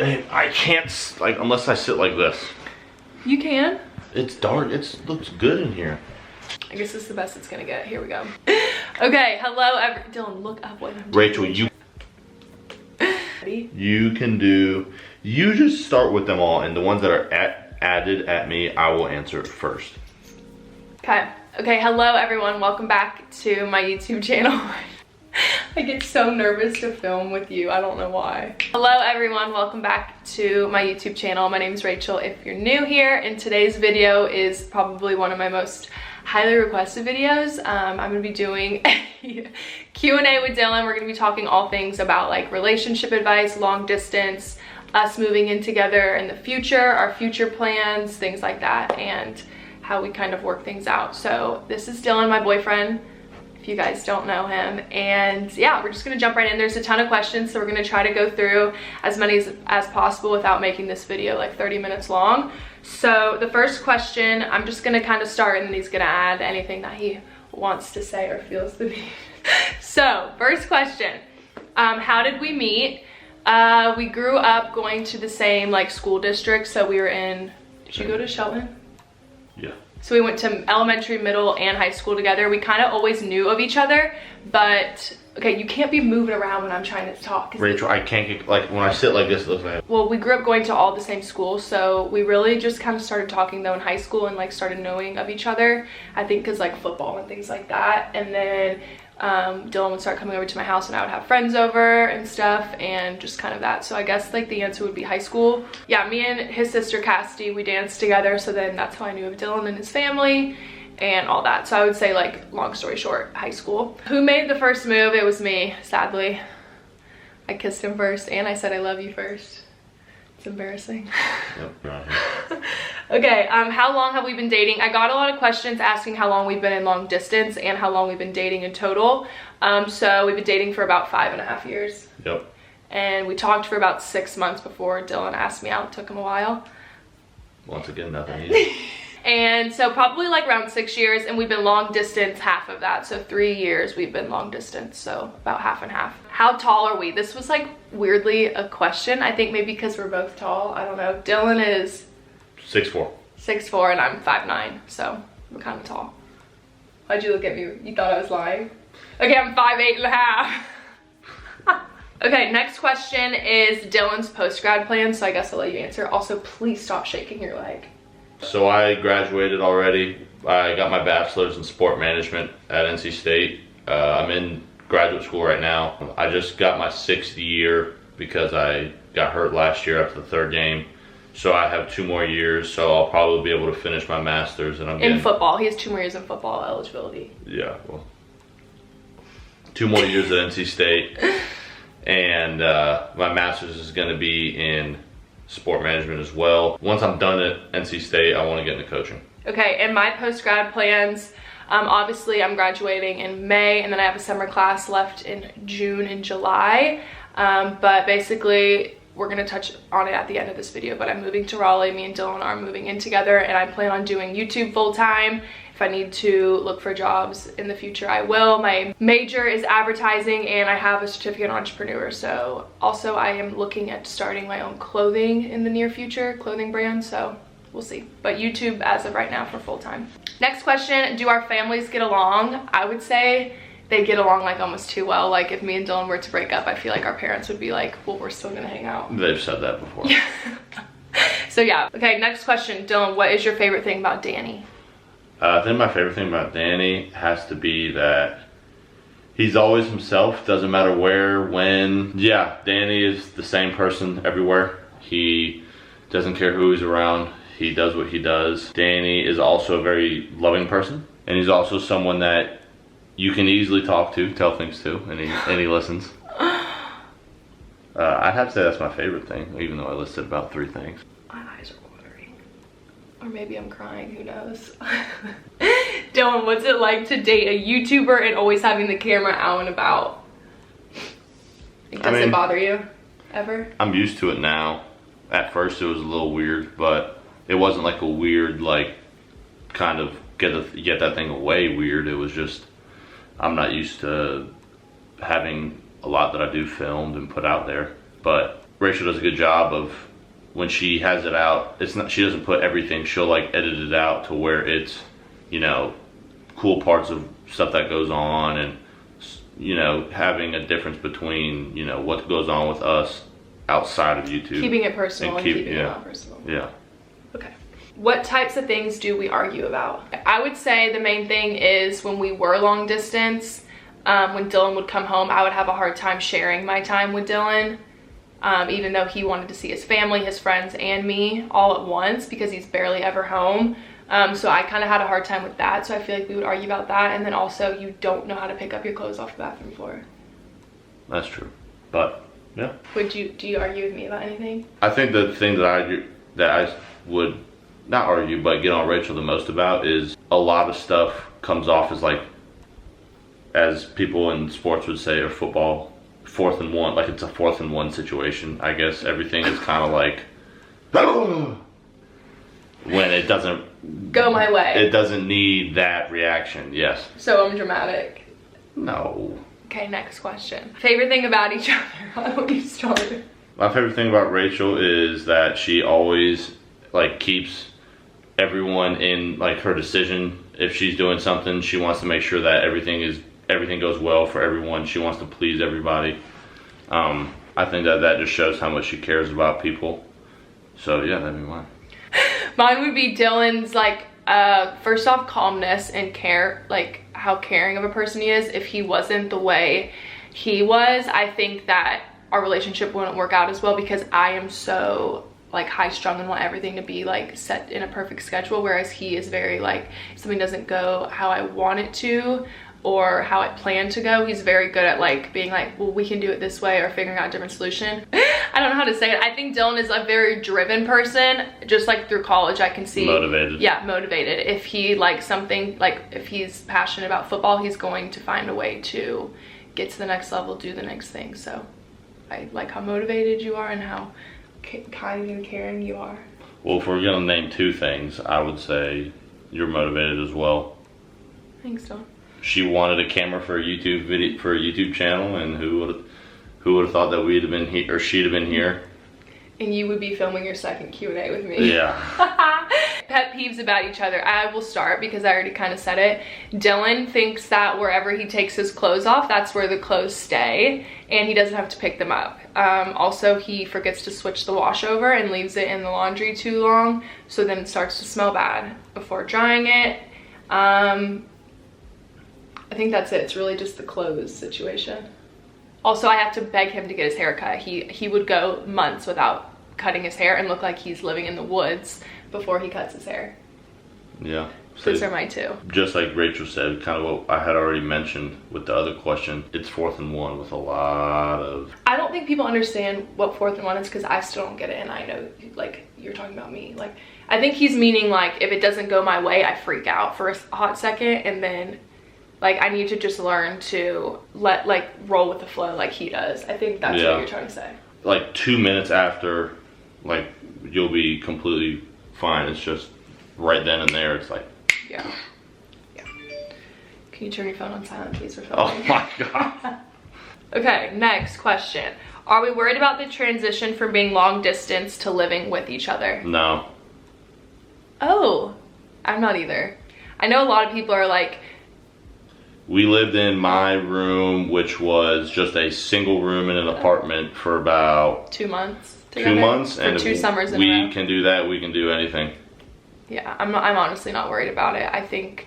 Babe, I can't, like, unless I sit like this. You can. It's dark. It looks good in here. I guess this is the best it's gonna get. Here we go. Okay, hello, Dylan, look up what I'm doing. Rachel, you... Ready? You can do... You just start with them all, and the ones that are added at me, I will answer it first. Okay. Okay, hello, everyone. Welcome back to my YouTube channel. I get so nervous to film with you. I don't know why. Hello, everyone. Welcome back to my YouTube channel. My name is Rachel if you're new here, and today's video is probably one of my most highly requested videos. I'm gonna be doing a Q&A with Dylan. We're gonna be talking all things about like relationship advice, long distance, us moving in together in the future, our future plans, things like that, and how we kind of work things out. So this is Dylan, my boyfriend, if you guys don't know him. And yeah, we're just gonna jump right in. There's a ton of questions, so we're gonna try to go through as many as possible without making this video like 30 minutes long. So the first question, I'm just gonna kind of start and then he's gonna add anything that he wants to say or feels the need. So first question, how did we meet? We grew up going to the same like school district. So we were in, did you go to Shelton? Yeah. So we went to elementary, middle, and high school together. We kind of always knew of each other, but okay, you can't be moving around when I'm trying to talk. Rachel, I can't get, like, when I sit like this, it looks like... Well, we grew up going to all the same school, so we really just kind of started talking though in high school and like started knowing of each other. I think because like football and things like that. And then Dylan would start coming over to my house and I would have friends over and stuff and just kind of that. So I guess like the answer would be high school. Yeah, me and his sister Cassidy, we danced together, so then that's how I knew of Dylan and his family and all that. So I would say, like, long story short, high school. Who made the first move? It was me, sadly. I kissed him first and I said I love you first. It's embarrassing. Yep, right. Okay, how long have we been dating? I got a lot of questions asking how long we've been in long distance and how long we've been dating in total. So we've been dating for about 5.5 years. Yep. And we talked for about 6 months before Dylan asked me out. It took him a while. Once again, nothing easy. And so probably like around 6 years, and we've been long distance half of that. So 3 years we've been long distance, so about half and half. How tall are we? This was like weirdly a question. I think maybe because we're both tall. I don't know. Dylan is 6'4". 6'4" and I'm 5'9", so we're kind of tall. Why'd you look at me? You thought I was lying? Okay, I'm 5'8.5". Okay, next question is Dylan's post-grad plan, so I guess I'll let you answer. Also, please stop shaking your leg. So I graduated already. I got my bachelor's in sport management at NC State. I'm in graduate school right now. I just got my 6th year because I got hurt last year after the 3rd game. So I have 2 more years, so I'll probably be able to finish my master's. And I'm in football. He has 2 more years in football eligibility. Yeah, well, 2 more years at NC State. And my master's is going to be in sport management as well. Once I'm done at NC State, I want to get into coaching. Okay, and my post-grad plans, obviously I'm graduating in May, and then I have a summer class left in June and July. But basically, we're gonna touch on it at the end of this video, but I'm moving to Raleigh. Me and Dylan are moving in together, and I plan on doing YouTube full-time. If I need to look for jobs in the future, I will. My major is advertising, and I have a certificate in entrepreneur. So also I am looking at starting my own clothing in the near future, clothing brand, so we'll see. But YouTube as of right now for full-time. Next question, do our families get along? I would say they get along like almost too well. Like if me and Dylan were to break up, I feel like our parents would be like, well, we're still gonna hang out. They've said that before. So yeah, okay, next question. Dylan, what is your favorite thing about Danny? I think my favorite thing about Danny has to be that he's always himself, doesn't matter where, when. Yeah, Danny is the same person everywhere. He doesn't care who he's around. He does what he does. Danny is also a very loving person, and he's also someone that you can easily talk to, tell things to, and he listens. I'd have to say that's my favorite thing, even though I listed about 3 things. My eyes are watering. Or maybe I'm crying, who knows? Dylan, what's it like to date a YouTuber and always having the camera out and about? Does it bother you, ever? I'm used to it now. At first it was a little weird, but it wasn't like a weird, like, kind of get that thing away weird. It was just, I'm not used to having a lot that I do filmed and put out there. But Rachel does a good job of when she has it out. It's not, she doesn't put everything. She'll like edit it out to where it's, you know, cool parts of stuff that goes on, and you know, having a difference between, you know, what goes on with us outside of YouTube. Keeping it personal and keeping it not personal. Yeah. Okay. What types of things do we argue about? I would say the main thing is when we were long distance, when Dylan would come home, I would have a hard time sharing my time with Dylan, even though he wanted to see his family, his friends, and me all at once because he's barely ever home. So I kind of had a hard time with that. So I feel like we would argue about that. And then also you don't know how to pick up your clothes off the bathroom floor. That's true. But yeah. Do you argue with me about anything? I think the thing that I would not argue, but get on Rachel the most about is a lot of stuff comes off as like, as people in sports would say, or football, 4th and 1, like it's a 4th and 1 situation. I guess everything is kind of like, when it doesn't go my way. It doesn't need that reaction. Yes. So I'm dramatic. No. Okay, next question. Favorite thing about each other? Why don't you start? My favorite thing about Rachel is that she always like keeps everyone in like her decision. If she's doing something, she wants to make sure that everything goes well for everyone. She wants to please everybody. I think that just shows how much she cares about people. So yeah, that'd be mine. Mine would be Dylan's like first off, calmness and care, like how caring of a person he is. If he wasn't the way he was, I think that our relationship wouldn't work out as well because I am so like high strung and want everything to be like set in a perfect schedule, whereas he is very like, if something doesn't go how I want it to or how I plan to go, he's very good at like being like, well, we can do it this way, or figuring out a different solution. I don't know how to say it. I think Dylan is a very driven person. Just like through college, I can see motivated. Yeah, motivated. If he likes something, like if he's passionate about football, he's going to find a way to get to the next level, do the next thing. So I like how motivated you are and how kind and caring you are. Well, if we're gonna name two things, I would say you're motivated as well. Thanks, Dylan. She wanted a camera for a YouTube video, for a YouTube channel, and who would have thought that we'd have been here, or she'd have been here, and you would be filming your second Q&A with me. Yeah. Pet peeves about each other. I will start because I already kind of said it. Dylan thinks that wherever he takes his clothes off, that's where the clothes stay, and he doesn't have to pick them up. Also, he forgets to switch the wash over and leaves it in the laundry too long, so then it starts to smell bad before drying it. I think that's it. It's really just the clothes situation. Also, I have to beg him to get his hair cut. He would go months without cutting his hair and look like he's living in the woods before he cuts his hair. Yeah. So those are my two. Just like Rachel said, kind of what I had already mentioned with the other question, it's 4th and 1 with a lot of... I don't think people understand what 4th and 1 is because I still don't get it, and I know, like, you're talking about me. Like, I think he's meaning, like, if it doesn't go my way, I freak out for a hot second, and then... like, I need to just learn to roll with the flow like he does. I think that's what you're trying to say. Like 2 minutes after, like, you'll be completely fine. It's just right then and there. It's like... Yeah. Can you turn your phone on silent, please, for filming? Oh my God. Okay, next question. Are we worried about the transition from being long distance to living with each other? No. Oh, I'm not either. I know a lot of people are like... We lived in my room, which was just a single room in an apartment for about 2 months. Together? 2 months, for and 2 summers in a row. We can do that. We can do anything. Yeah, I'm honestly not worried about it. I think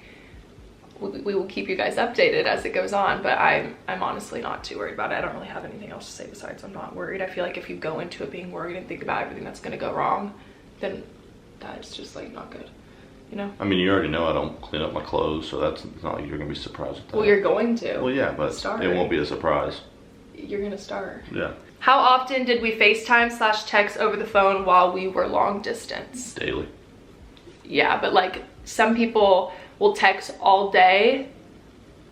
we will keep you guys updated as it goes on, but I'm honestly not too worried about it. I don't really have anything else to say besides I'm not worried. I feel like if you go into it being worried and think about everything that's going to go wrong, then that's just like not good. You know? I mean, you already know I don't clean up my clothes, so it's not like you're gonna be surprised with that. Well, you're going to. Well, yeah, but it won't be a surprise. You're gonna start. Yeah. How often did we FaceTime/text over the phone while we were long distance? Daily. Yeah, but like some people will text all day,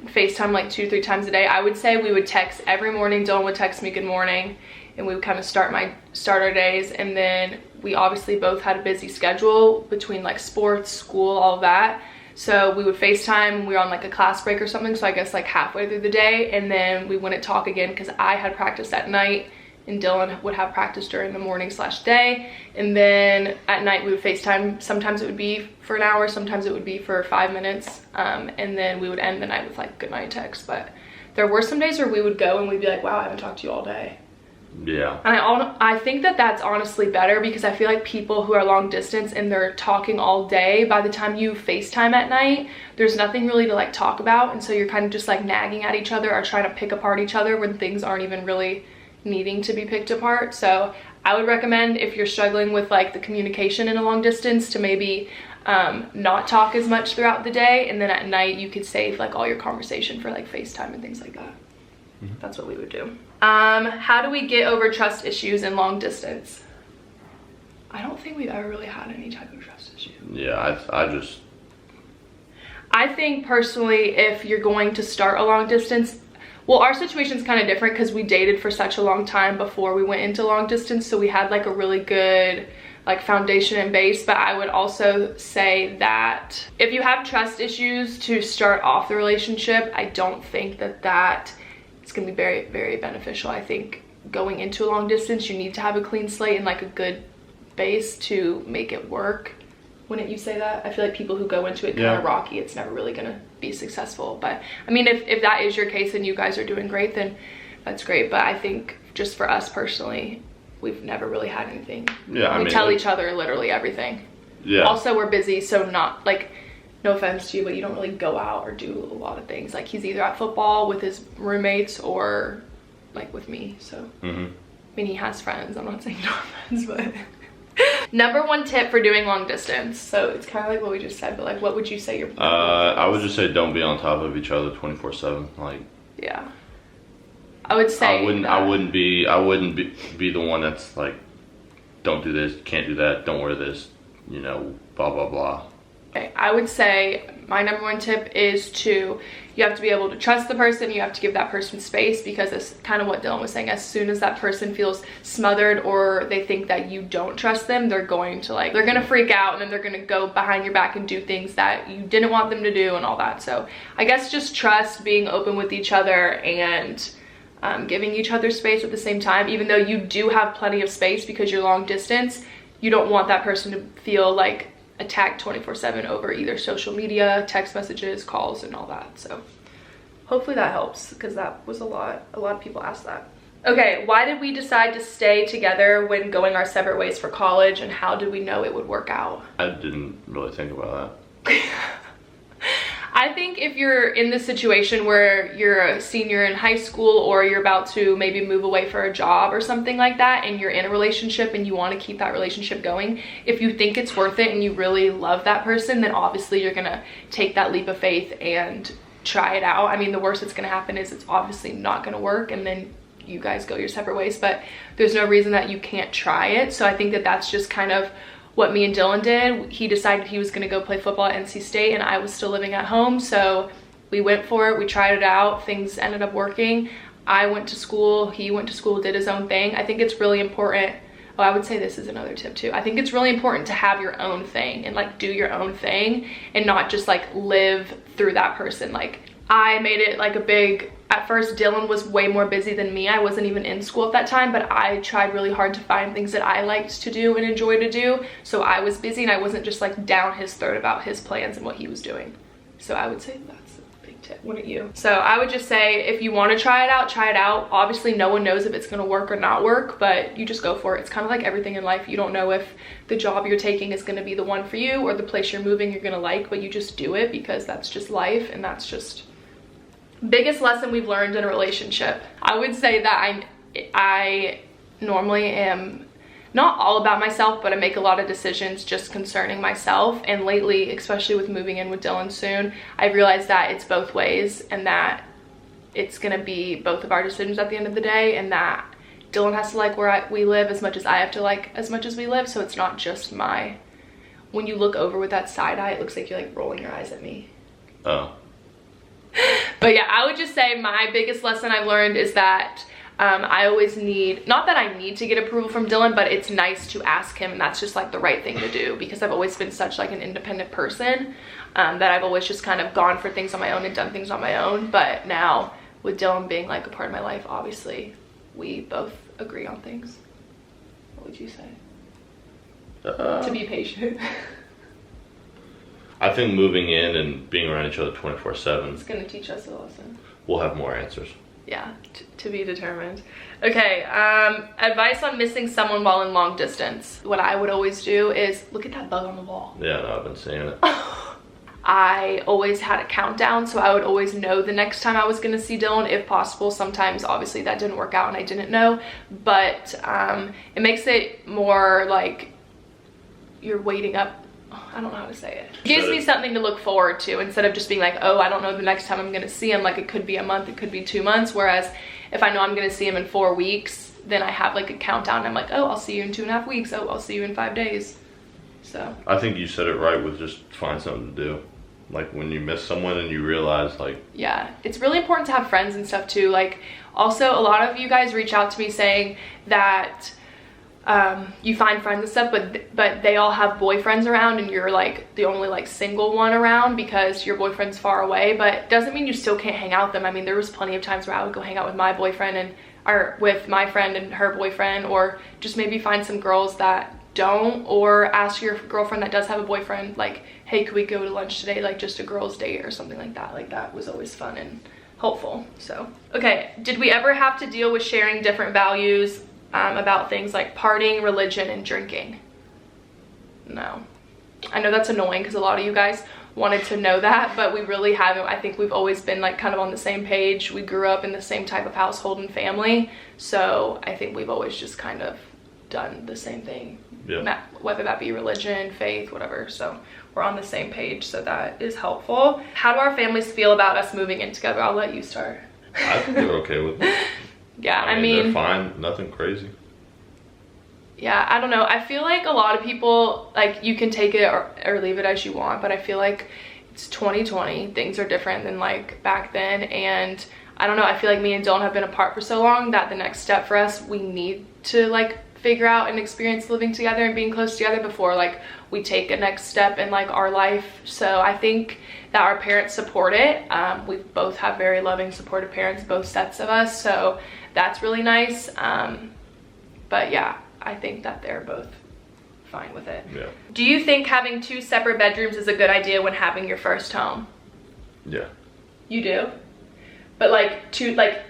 FaceTime like 2-3 times a day. I would say we would text every morning. Dylan would text me good morning, and we would kind of start our days, and then we obviously both had a busy schedule between like sports, school, all of that. So we would FaceTime when we were on like a class break or something. So I guess like halfway through the day, and then we wouldn't talk again because I had practice at night and Dylan would have practice during the morning/day, and then at night we would FaceTime. Sometimes it would be for an hour, sometimes it would be for 5 minutes, and then we would end the night with like good night texts. But there were some days where we would go and we'd be like, wow, I haven't talked to you all day. Yeah. And I think that that's honestly better, because I feel like people who are long distance and they're talking all day, by the time you FaceTime at night, there's nothing really to like talk about, and so you're kind of just like nagging at each other or trying to pick apart each other when things aren't even really needing to be picked apart. So I would recommend, if you're struggling with like the communication in a long distance, to maybe not talk as much throughout the day, and then at night you could save like all your conversation for like FaceTime and things like that. That's what we would do. How do we get over trust issues in long distance? I don't think we've ever really had any type of trust issue. Yeah, I think personally, if you're going to start a long distance, well, our situation's kind of different because we dated for such a long time before we went into long distance, so we had like a really good like foundation and base. But I would also say that if you have trust issues to start off the relationship, I don't think that it's gonna be very, very beneficial. I think going into a long distance, you need to have a clean slate and like a good base to make it work. Wouldn't you say that? I feel like people who go into it kind of rocky, it's never really gonna be successful. But I mean, if that is your case and you guys are doing great, then that's great. But I think just for us personally, we've never really had anything. Yeah, we tell each other literally everything. Yeah. Also, we're busy, so not like, no offense to you, but you don't really go out or do a lot of things. Like, he's either at football with his roommates or like with me. So I mean, he has friends. I'm not saying no friends, but number one tip for doing long distance. So it's kind of like what we just said, but like, what would you say your I would just say don't be on top of each other 24/7. Like, yeah, I would say I wouldn't be the one that's like, don't do this, can't do that, don't wear this, you know, blah blah blah. Okay, I would say my number one tip is you have to be able to trust the person. You have to give that person space, because it's kind of what Dylan was saying. As soon as that person feels smothered or they think that you don't trust them, they're going to freak out, and then they're going to go behind your back and do things that you didn't want them to do and all that. So I guess just trust, being open with each other, and giving each other space at the same time. Even though you do have plenty of space because you're long distance, you don't want that person to feel like attacked 24/7 over either social media, text messages, calls, and all that. So hopefully that helps, because that was a lot of people asked that. Okay, why did we decide to stay together when going our separate ways for college, and how did we know it would work out? I didn't really think about that. I think if you're in this situation where you're a senior in high school, or you're about to maybe move away for a job or something like that, and you're in a relationship and you want to keep that relationship going, if you think it's worth it and you really love that person, then obviously you're gonna take that leap of faith and try it out. I mean, the worst that's gonna happen is it's obviously not gonna work, and then you guys go your separate ways, but there's no reason that you can't try it. So I think that that's just kind of what me and Dylan did. He decided he was gonna go play football at NC State, and I was still living at home, so we went for it. We tried it out. Things ended up working. I went to school, he went to school, did his own thing. I think it's really important. Oh, I would say this is another tip too. I think it's really important to have your own thing and like do your own thing, and not just like live through that person. Like, I made it like at first Dylan was way more busy than me. I wasn't even in school at that time, but I tried really hard to find things that I liked to do and enjoy to do. So I was busy, and I wasn't just like down his throat about his plans and what he was doing. So I would say that's a big tip, wouldn't you? So I would just say, if you want to try it out, try it out. Obviously no one knows if it's going to work or not work, but you just go for it. It's kind of like everything in life. You don't know if the job you're taking is going to be the one for you, or the place you're moving you're going to like, but you just do it, because that's just life, and that's just biggest lesson we've learned in a relationship. I would say that I normally am not all about myself, but I make a lot of decisions just concerning myself. And lately, especially with moving in with Dylan soon, I've realized that it's both ways, and that it's gonna be both of our decisions at the end of the day, and that Dylan has to like where we live as much as I have to like as much as we live. So it's not just when you look over with that side eye, it looks like you're like rolling your eyes at me. Oh. But yeah, I would just say my biggest lesson I've learned is that I always not that I need to get approval from Dylan, but it's nice to ask him, and that's just like the right thing to do, because I've always been such like an independent person that I've always just kind of gone for things on my own and done things on my own. But now with Dylan being like a part of my life, obviously we both agree on things? What would you say? To be patient. I think moving in and being around each other 24/7. It's gonna teach us a lesson. We'll have more answers. Yeah, to be determined. Okay, advice on missing someone while in long distance. What I would always do is, look at that bug on the wall. Yeah, no, I've been seeing it. I always had a countdown, so I would always know the next time I was gonna see Dylan, if possible. Sometimes, obviously, that didn't work out and I didn't know, but it makes it more like you're waiting up. I don't know how to say it. It gives me something to look forward to instead of just being like, oh, I don't know the next time I'm gonna see him. Like, it could be a month, it could be 2 months. Whereas if I know I'm gonna see him in 4 weeks, then I have like a countdown. And I'm like, oh, I'll see you in 2.5 weeks. Oh, I'll see you in 5 days. So I think you said it right with just find something to do. Like when you miss someone and you realize, like, yeah, it's really important to have friends and stuff too. Like, also, a lot of you guys reach out to me saying that you find friends and stuff, but they all have boyfriends around and you're like the only like single one around because your boyfriend's far away. But doesn't mean you still can't hang out with them. I mean, there was plenty of times where I would go hang out with my boyfriend or with my friend and her boyfriend, or just maybe find some girls that don't, or ask your girlfriend that does have a boyfriend, like, hey, could we go to lunch today, like just a girls date or something like that. Like, that was always fun and helpful. So okay, did we ever have to deal with sharing different values about things like partying, religion, and drinking? No. I know that's annoying because a lot of you guys wanted to know that, but we really haven't. I think we've always been like kind of on the same page. We grew up in the same type of household and family, so I think we've always just kind of done the same thing. Yeah. Whether that be religion, faith, whatever. So we're on the same page, so that is helpful. How do our families feel about us moving in together? I'll let you start. I think they're okay with it. Yeah, I mean, they're fine, nothing crazy. Yeah, I don't know. I feel like a lot of people, like, you can take it or leave it as you want, but I feel like it's 2020. Things are different than like back then, and I don't know. I feel like me and Dylan have been apart for so long that the next step for us, we need to like figure out and experience living together and being close together before like we take a next step in like our life. So I think that our parents support it. We both have very loving, supportive parents, both sets of us, so that's really nice. But yeah, I think that they're both fine with it. Yeah. Do you think having 2 separate bedrooms is a good idea when having your first home? Yeah. You do? But like two, like,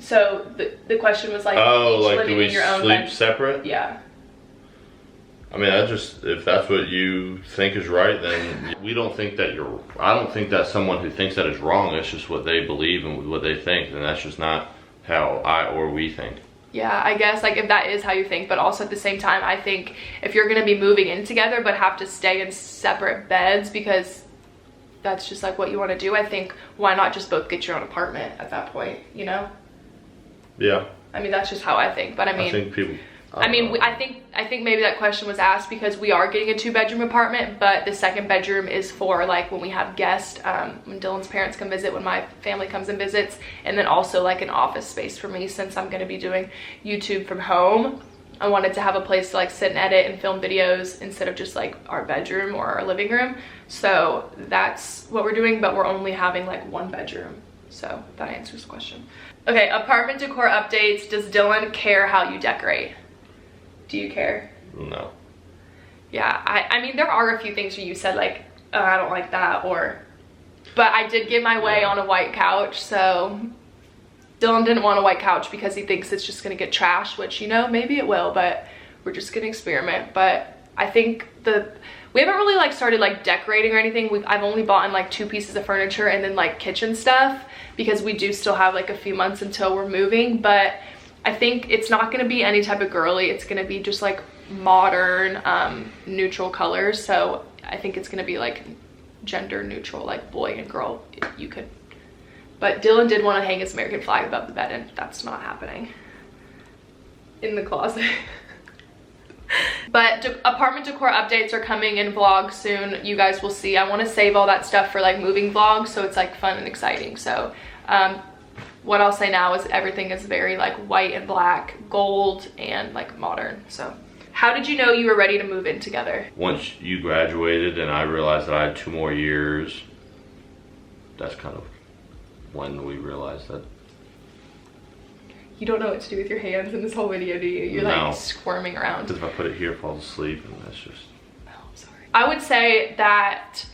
so the question was like, oh, each like, living do we in your own sleep separate? Yeah. I mean, if that's what you think is right, then we don't think that I don't think that someone who thinks that is wrong. It's just what they believe and what they think, and that's just not how we think. Yeah, I guess like if that is how you think, but also at the same time, I think if you're gonna be moving in together but have to stay in separate beds because that's just like what you want to do, I think why not just both get your own apartment at that point, you know? Yeah. I mean, that's just how I think, but I mean, I think people. I think maybe that question was asked because we are getting a 2-bedroom apartment, but the second bedroom is for like when we have guests, when Dylan's parents come visit, when my family comes and visits, and then also like an office space for me since I'm going to be doing YouTube from home. I wanted to have a place to like sit and edit and film videos instead of just like our bedroom or our living room. So that's what we're doing, but we're only having like 1 bedroom. So that answers the question. Okay, apartment decor updates. Does Dylan care how you decorate? Do you care? No. Yeah, I mean, there are a few things where you said like, oh, I don't like that, but I did get my way on a white couch, so Dylan didn't want a white couch because he thinks it's just gonna get trashed, which, you know, maybe it will, but we're just gonna experiment. But I think we haven't really like started like decorating or anything. I've only bought in like 2 pieces of furniture and then like kitchen stuff because we do still have like a few months until we're moving, but I think it's not gonna be any type of girly. It's gonna be just like modern, neutral colors. So I think it's gonna be like gender neutral, like boy and girl, you could. But Dylan did want to hang his American flag above the bed, and that's not happening. In the closet. But apartment decor updates are coming in vlogs soon. You guys will see. I want to save all that stuff for like moving vlogs, so it's like fun and exciting. So what I'll say now is everything is very like white and black, gold, and like modern. So how did you know you were ready to move in together? Once you graduated and I realized that I had 2 more years, that's kind of when we realized that. You don't know what to do with your hands in this whole video, do you? You're like squirming around. Because if I put it here, it falls asleep, and that's just... Oh, I'm sorry. I would say that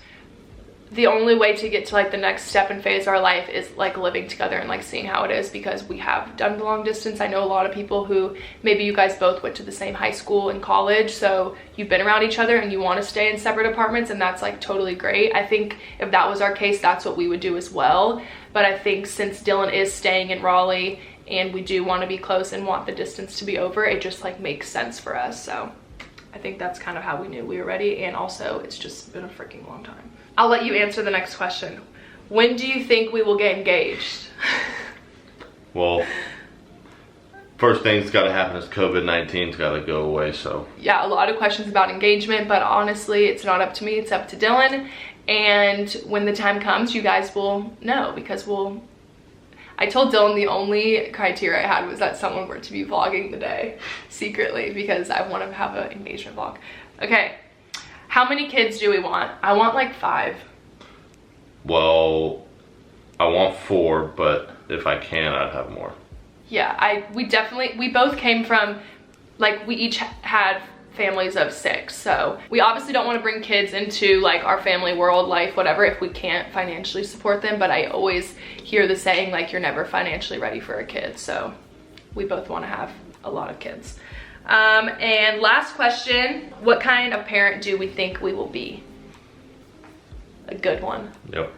the only way to get to like the next step and phase of our life is like living together and like seeing how it is, because we have done the long distance. I know a lot of people who maybe you guys both went to the same high school and college, so you've been around each other and you want to stay in separate apartments, and that's like totally great. I think if that was our case, that's what we would do as well. But I think since Dylan is staying in Raleigh and we do want to be close and want the distance to be over, it just like makes sense for us. So I think that's kind of how we knew we were ready, and also it's just been a freaking long time. I'll let you answer the next question. When do you think we will get engaged? Well, first thing's got to happen is COVID-19's got to go away, so. Yeah, a lot of questions about engagement, but honestly, it's not up to me, it's up to Dylan. And when the time comes, you guys will know, because I told Dylan the only criteria I had was that someone were to be vlogging the day secretly, because I want to have an engagement vlog. Okay. How many kids do we want? I want like 5. Well, I want 4, but if I can, I'd have more. Yeah, we both came from, like, we each had families of 6. So we obviously don't want to bring kids into like our family world, life, whatever, if we can't financially support them. But I always hear the saying, like, you're never financially ready for a kid. So we both want to have a lot of kids. And last question, what kind of parent do we think we will be? A good one. Yep.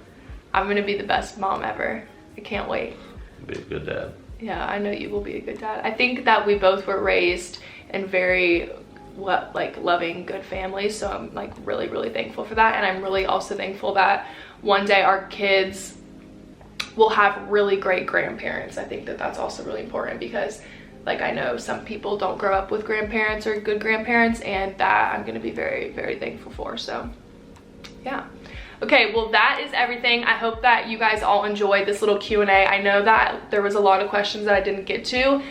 I'm gonna be the best mom ever. I can't wait. Be a good dad. Yeah, I know you will be a good dad. I think that we both were raised in very loving, good families, so I'm like really, really thankful for that. And I'm really also thankful that one day our kids will have really great grandparents. I think that that's also really important, because like I know some people don't grow up with grandparents or good grandparents, and that I'm gonna be very, very thankful for. So yeah. Okay, well that is everything. I hope that you guys all enjoyed this little Q&A. I know that there was a lot of questions that I didn't get to.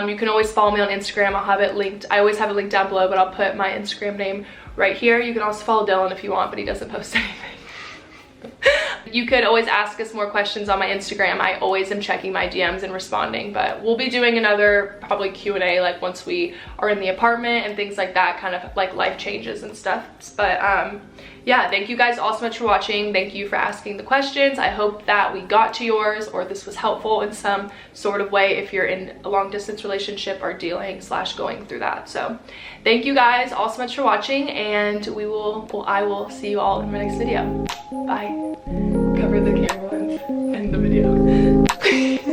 You can always follow me on Instagram. I'll have it linked. I always have it linked down below, but I'll put my Instagram name right here. You can also follow Dylan if you want, but he doesn't post anything. You could always ask us more questions on my Instagram. I always am checking my DMs and responding, but we'll be doing another probably Q&A like once we are in the apartment and things like that, kind of like life changes and stuff. But yeah, thank you guys all so much for watching. Thank you for asking the questions. I hope that we got to yours, or this was helpful in some sort of way if you're in a long distance relationship or dealing / going through that. So thank you guys all so much for watching, and I will see you all in my next video. Bye. Cover the camera and the video.